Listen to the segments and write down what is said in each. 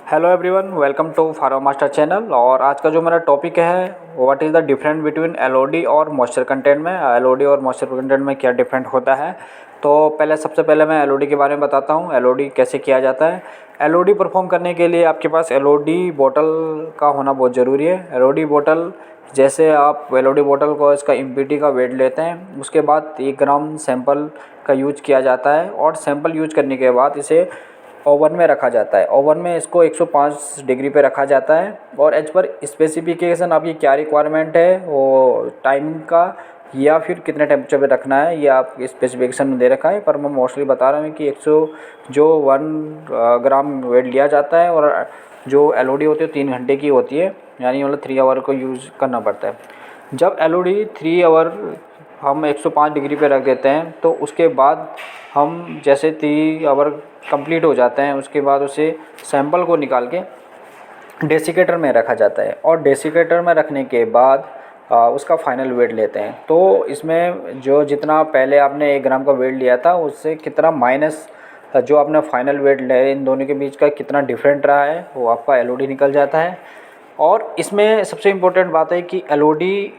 Hello everyone, welcome to pharma master channel. और आज का जो मेरा टॉपिक है what is the difference between LOD और मॉइस्चर कंटेंट में। एलओडी और मॉइस्चर कंटेंट में क्या डिफरेंट होता है। तो सबसे पहले मैं एलओडी के बारे में बताता हूँ, एलओडी कैसे किया जाता है। एलओडी परफॉर्म करने के लिए आपके पास एलओडी बोतल का होना बहुत ज़रूरी है। एलओडी बोतल, जैसे आप एलओडी बोतल को इसका इम्पिटी का वेट लेते हैं, उसके बाद 1 ग्राम सैंपल का यूज किया जाता है और सैंपल यूज करने के बाद इसे ओवन में रखा जाता है। ओवन में इसको 105 डिग्री पे रखा जाता है और एज पर स्पेसिफिकेशन आपकी क्या रिक्वायरमेंट है, वो टाइम का या फिर कितने टेम्परेचर पे रखना है, ये आप स्पेसिफिकेशन में दे रखा है। पर मैं मोस्टली बता रहा हूँ कि 1 ग्राम वेट लिया जाता है और जो एलओडी होती है 3 घंटे की होती है, यानी मतलब 3 आवर को यूज़ करना पड़ता है। जब एलओडी 3 आवर हम 105 डिग्री पे रख देते हैं तो उसके बाद हम जैसे 3 आवर कंप्लीट हो जाते हैं, उसके बाद उसे सैंपल को निकाल के डेसिकेटर में रखा जाता है और डेसिकेटर में रखने के बाद उसका फाइनल वेट लेते हैं। तो इसमें जो जितना पहले आपने 1 ग्राम का वेट लिया था उससे कितना माइनस जो आपने फाइनल वेट लिया, इन दोनों के बीच का कितना डिफरेंट रहा है, वो आपका एलओडी निकल जाता है। और इसमें सबसे इम्पोर्टेंट बात है कि एलओडी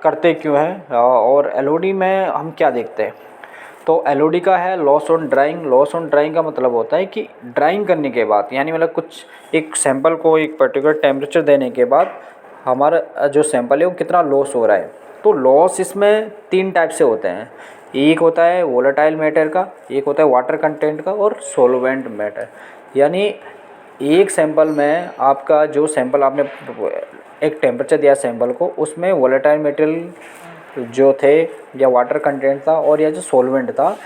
करते क्यों हैं और एलओडी में हम क्या देखते हैं। तो एलओडी का है loss on drawing. Loss on drawing का मतलब होता है कि ड्राइंग करने के बाद, यानी मतलब कुछ एक सैंपल को एक पर्टिकुलर टेम्परेचर देने के बाद हमारा जो सैंपल है वो कितना लॉस हो रहा है। तो लॉस इसमें 3 टाइप से होते हैं। एक होता है वोलेटाइल मैटर का, एक होता है वाटर कंटेंट का और सॉल्वेंट मैटर। यानी एक सैंपल में आपका जो सैंपल आपने एक टेम्परेचर दिया सैंपल को, उसमें वोलेटाइल मटेरियल जो थे या वाटर कंटेंट था और या जो सॉल्वेंट था,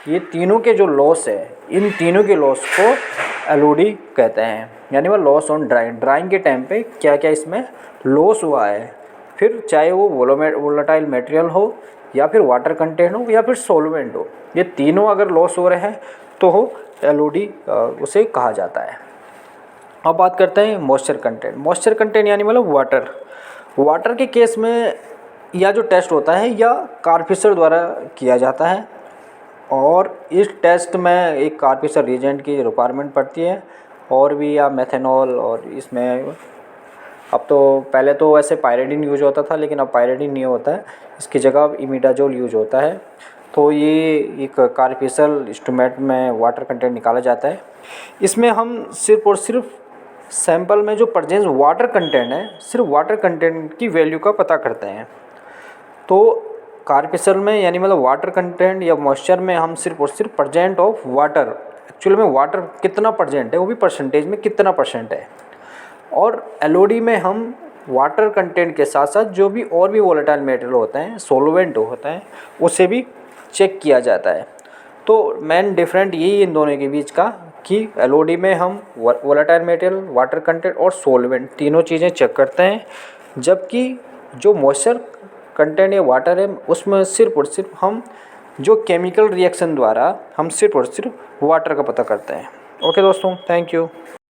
ये तीनों के जो लॉस है, इन तीनों के लॉस को एलओडी कहते हैं। यानी वो लॉस ऑन ड्राइंग के टाइम पे क्या क्या इसमें लॉस हुआ है, फिर चाहे वो वोलेटाइल मटेरियल हो या फिर वाटर कंटेंट हो या फिर सॉल्वेंट हो, ये तीनों अगर लॉस हो रहे हैं तो हो एलओडी उसे कहा जाता है। अब बात करते हैं मॉइस्चर कंटेंट। मॉइस्चर कंटेंट यानी मतलब वाटर के केस में यह जो टेस्ट होता है या कार्फिशर द्वारा किया जाता है और इस टेस्ट में एक कार्फिशर रिएजेंट की रिक्वायरमेंट पड़ती है और भी या मेथनॉल। और इसमें अब तो पहले तो ऐसे पायरिडिन यूज होता था, लेकिन अब पायरिडिन नहीं होता है, इसकी जगह अब इमिडाजोल यूज होता है। तो ये एक कार्फिशर इंस्ट्रूमेंट में वाटर कंटेंट निकाला जाता है। इसमें हम सिर्फ और सिर्फ सैंपल में जो प्रेजेंस वाटर कंटेंट है, सिर्फ वाटर कंटेंट की वैल्यू का पता करते हैं। तो कार्फिशर में यानी मतलब वाटर कंटेंट या मॉइस्चर में हम सिर्फ और सिर्फ प्रेजेंट ऑफ वाटर, एक्चुअली में वाटर कितना प्रेजेंट है वो भी परसेंटेज में कितना परसेंट है। और एलओडी में हम वाटर कंटेंट के साथ साथ जो भी और भी वोलेटाइल मटेरियल होते हैं, सॉल्वेंट होता है, उसे भी चेक किया जाता है। तो मेन डिफरेंट यही इन दोनों के बीच का कि एलओडी में हम वोलेटाइल मटेरियल, वाटर कंटेंट और सॉल्वेंट तीनों चीज़ें चेक करते हैं, जबकि जो मॉइस्चर कंटेंट या वाटर है उसमें सिर्फ और सिर्फ हम जो केमिकल रिएक्शन द्वारा हम सिर्फ और सिर्फ वाटर का पता करते हैं। ओके दोस्तों, थैंक यू।